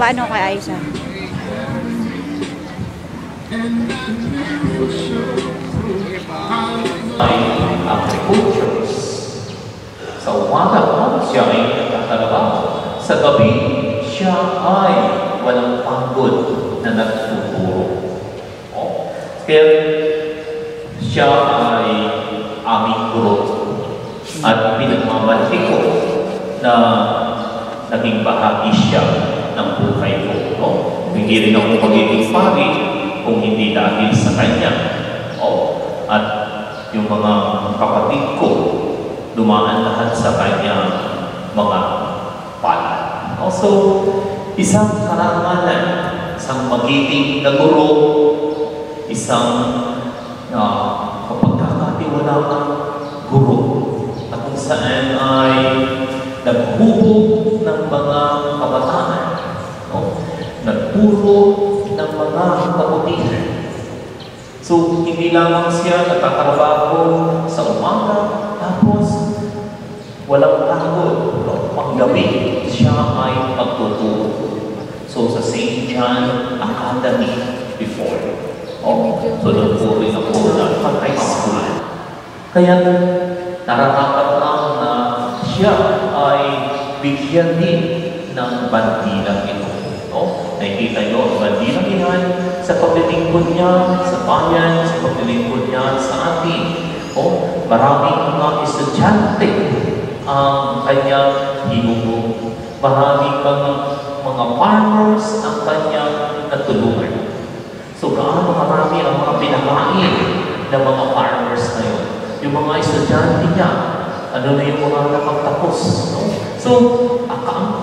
paano kay Aiza? Ay agricultures. Sa umaga, siya ay nagtatrabaho. Sa gabi, siya ay walang pagod na nagtuturo. Kaya siya ay aming guro at pinagmamalaki ko na naging bahagi siya ng buhay ko. Hindi rin ako magiging pari kung hindi dahil sa kanya. At yung mga kapatid ko, dumaan lahat sa kanya mga palad. Also, isang karangalan, isang magiging na guro, isang kapagkakatiwalaan guro na kung saan ay naghubog ng mga kabataan, nagturo ng mga kabutihan. So, hindi lamang siya nagtatrabaho sa umaga, tapos walang pagod. Panggabi, siya ay magtuturo. So, sa St. John Academy before. So, doon po rin ako na high school. Kaya, nararapat lang na siya ay bigyan din ng bandilang ito. Nakikita nyo, bandilang yan sa paglilingkod niya sa bayan, sa paglilingkod niya sa atin. Maraming mga estudyante ang kanyang hinugo. Maraming mga farmers ang kanyang natulungan. So, gaano marami ang mga pinakain ng mga farmers na yun. Yung mga estudyante niya, ano na yung mga nakapagtapos. So,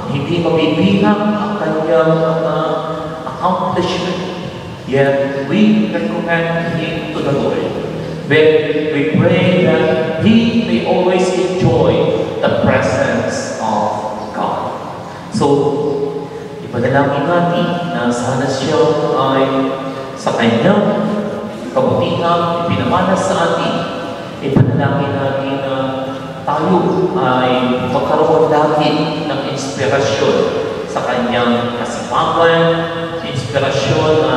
hindi mabibilang ang kanyang mga accomplishment. Yet, we recommend him to the Lord. But we pray that he may always enjoy the presence of God. So, ipanalangin natin na sana siya ay sa kanyang kabutihan, ipinamanas sa atin. Ipanalangin natin na tayo ay magkaroon lagi ng inspirasyon sa kanyang kasipagan, inspirasyon na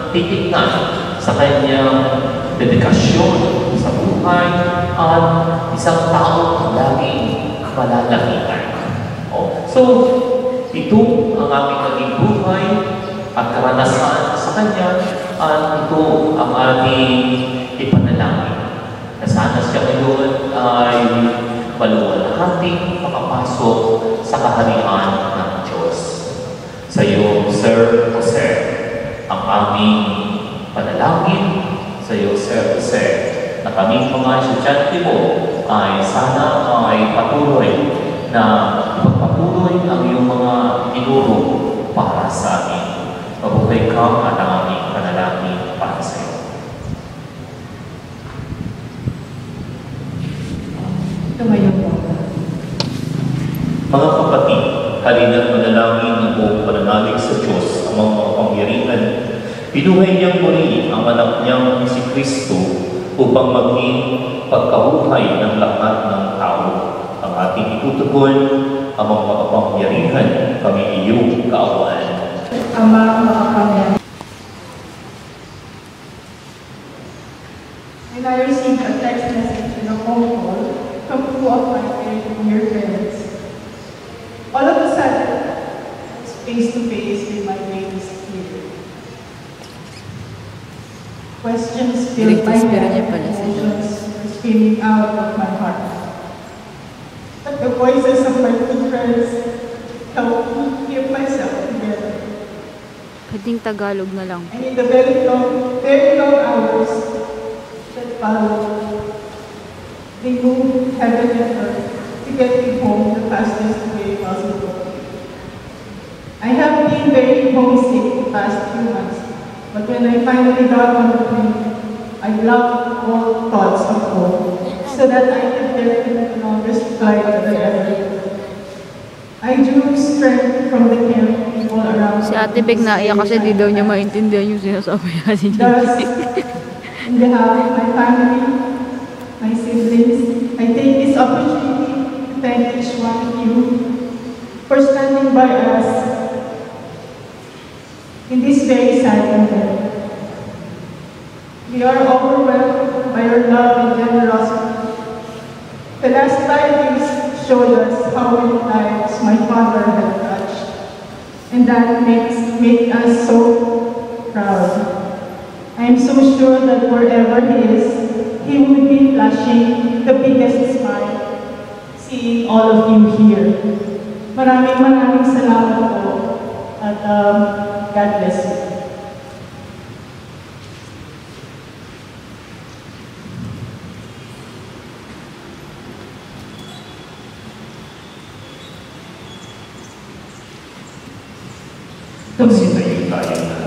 titignan sa kanyang dedikasyon sa buhay at isang taong laging malalakitan. So, ito ang aming naging buhay at karanasan sa kanya at ito ang aming ipanalangin. Na sana siya ngayon ay maluwalhati makapasok sa kaharian ng Diyos. Sa iyo, Sir Jose, ang aming panalangin. Sa iyo, Sir Jose, na kaming mga estudyante mo ay sana ay patuloy na ipagpatuloy ang iyong mga tinuro para sa amin. Mabuhay ka at ang aming panalangin para sa iyo. Tumayo po. Mga kapatid, halina't manalangin ng buong pananalig sa Diyos ang mga makapangyarihan. Pinuhay niyang muli ang anak niyang si Kristo upang maging pagkabuhay ng lahat ng tao. Ang ating itutugon ang mga makapangyarihan, kami iyong kaawaan. Ama, makapangyarihan. When I received a text message and a phone call from two of my very dear friends, all of a sudden, face to face with my greatest fear. Questions filled my head, emotions were screaming out of my heart. But the voices of my two friends helped me keep myself together. Pwedeng Tagalog na lang. And in the very long hours that followed, they moved heaven and earth to get me home the fastest way possible. I have been very homesick the past few months, but when I finally got on the plane, I blocked all thoughts of home so that I could get the longest flight that I ever took. I drew strength from the camp people around. Si Ate Beg naiyak kasi di daw niya maintindihan yung sinasabi natin. Thus, in behalf of my family, my siblings, I take this opportunity to thank each one of you for standing by us in this very sad moment. We are overwhelmed by your love and generosity. The last 5 years showed us how many lives my father had touched, and that made us so proud. I am so sure that wherever he is, he will be flashing the biggest smile, seeing all of you here. Maraming salamat po, at God bless you. Magsitayo tayo na.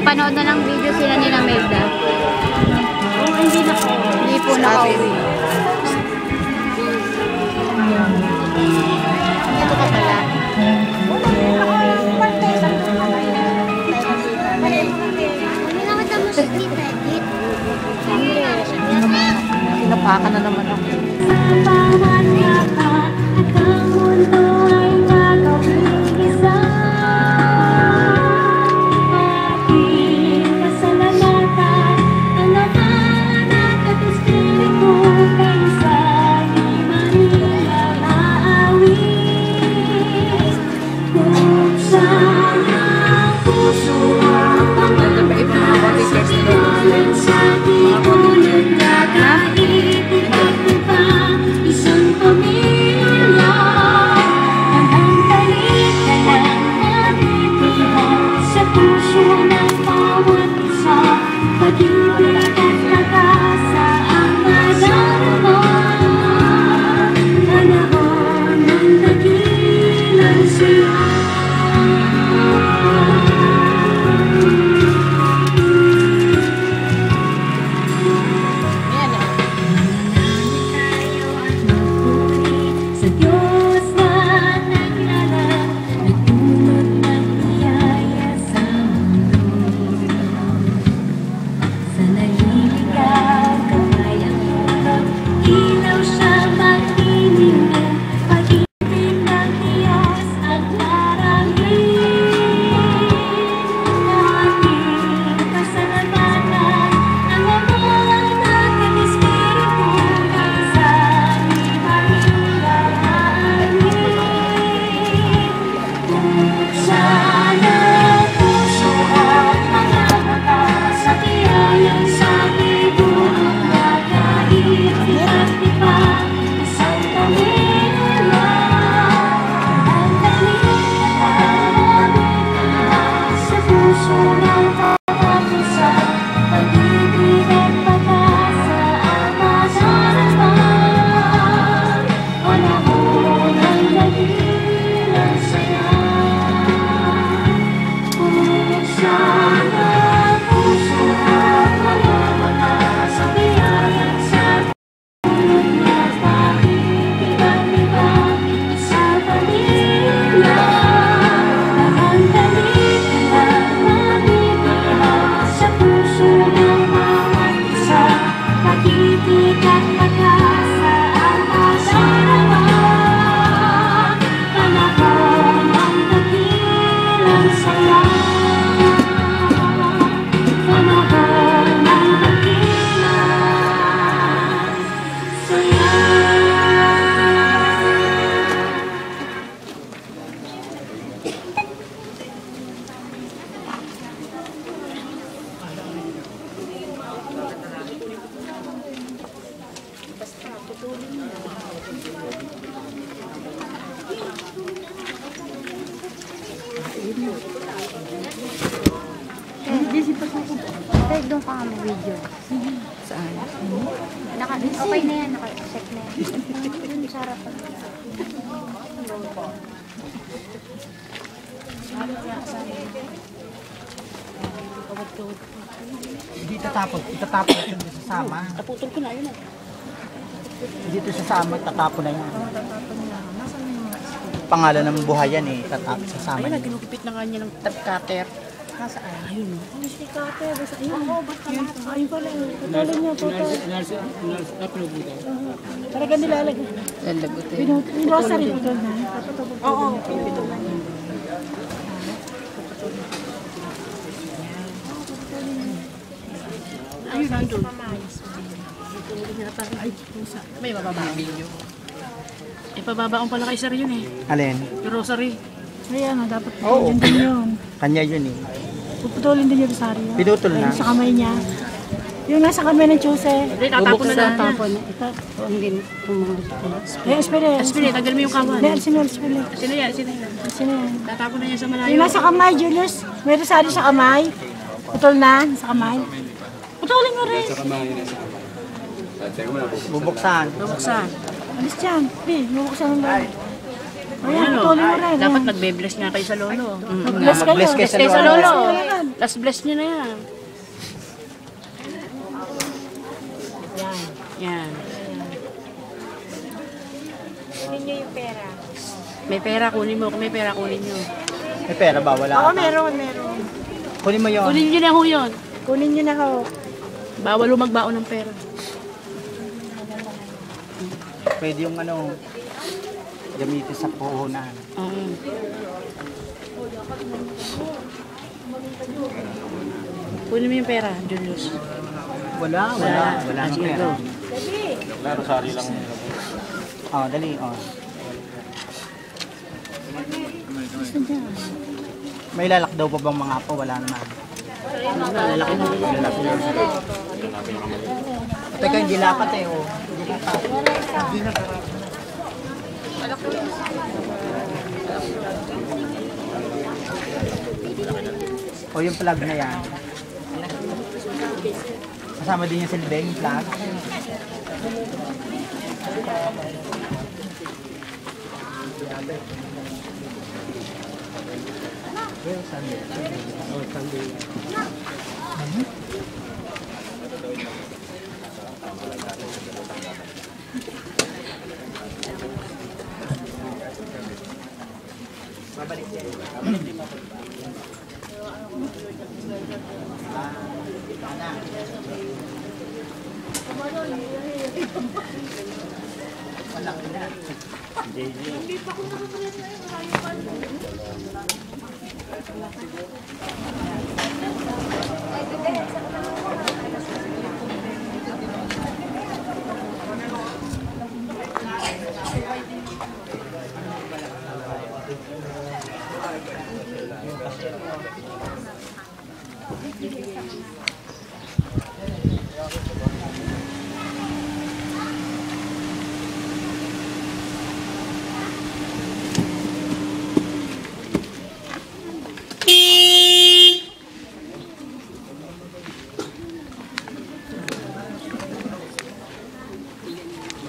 Panood na ng video sila nila Melda. Oo, hindi na po. Hindi po nakauwi. Ito ka pala. Pinapakan na naman ako. Isang doon ka nga video. Saan? Okay na yan, naka-check na yan. Doon sa harapan. Hindi itatapon ito sa sama. Naputol ko na yun eh. Dito sa sama, tatapon na yan. Pangalan ng buhay yan eh, tatapon sa sama. Ayun na, ginugupit na nga niya ng cutter. Nasaan? Ayun o. Ayun si cutter. Basta ayun. Oo, basta ayun pala. Patuloy niya po ito. Talaga nilalagay. Lalagot eh. Pinusa rin ito na. Oo, pinutulan niya. Ayun, nandun. May bababa ang video. Ipababaon pala kay sir yun eh. Alin? Yung rosary. Ayan, dapat Oo. yun din yun. Kanya yun eh. Puputulin din yung rosaryo. Pinutol na. Ayun sa kamay niya. Yung nasa kamay ng Chuse. Hindi, tatapon na lang niya. Hindi. Eh, espere. Espili, tagal mo yung kawan. Hindi, sino yan? Espere. Sino yan? Sino yan? Sino yan? Tatapon na niya sa malayo. Yung nasa kamay, Julius. May rosaryo sa kamay. Putol na, sa kamay. Putulin mo rin. Bubuksan. Bubuksan. Alis dyan. Bi, bubuksan ng loob. Ayan, Ano? putulin mo rin. Dapat nagbe-bless nga kayo sa lolo. Mag-bless kayo. Mag-bless kayo sa Bless kayo sa lolo. lolo. Last bless niyo na yan. Yan. Kunin niyo yung pera. May pera, kunin mo. Kung may pera, kunin nyo. May pera ba? Wala. Oo, meron. Kunin mo yun. Kunin nyo na ho yun. Kunin niyo na ho. Bawal ho magbaon ng pera. Pwede yung ano, gamitin sa puhunan. Oo. Kunin mo yung pera, Julius. Wala nang Sige, pera. go. Oh, dali, oh. May lalak daw pa bang mga apo? Wala naman. Lalaki na. Teka, hindi lapat eh, oh. Hindi lapat. O yung plug na yan. Kasama din yung silbeng plug.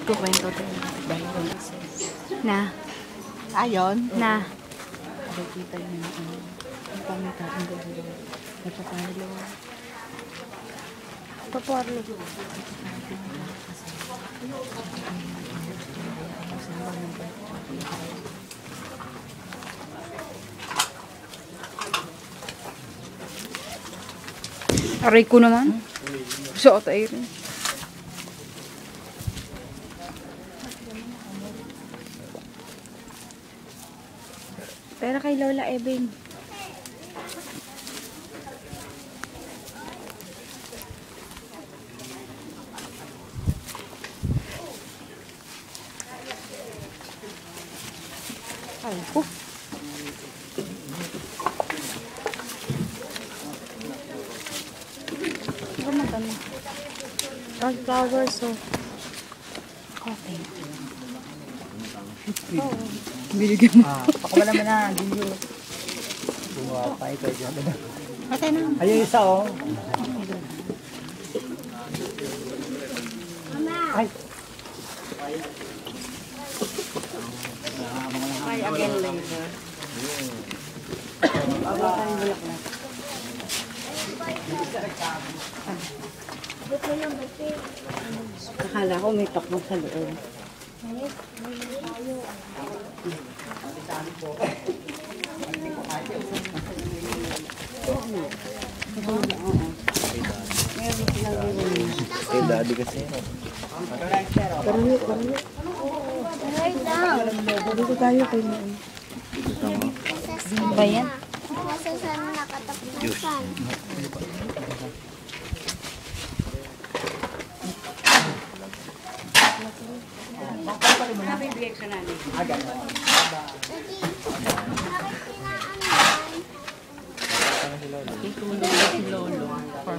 Kukwento tayo. Na. Ayon. Na. Nakikita yun yung ano. Ang pamitaan ko dito. Nagpapalo. Paparlo. Aray ko naman. Gusto ko tayo rin. Pera kay Lola Ebing. Ay ko. Ano magano? Ang flowers, oh. Okay. Binigyan mo. Pakawala mo na, Gilyo. Buwapay ko dyan. Patay na. Ayun isa, oh. Try again later. Baba tayong bulaklak. Akala ko may takbo sa loob. Kay daddy kasi. Dito tayo kay Noon. Ba yan? Nasa sana nakatapos na saan. Nabibigay ko na namin. Bakit pinaan yan? Itulong si Lolo. For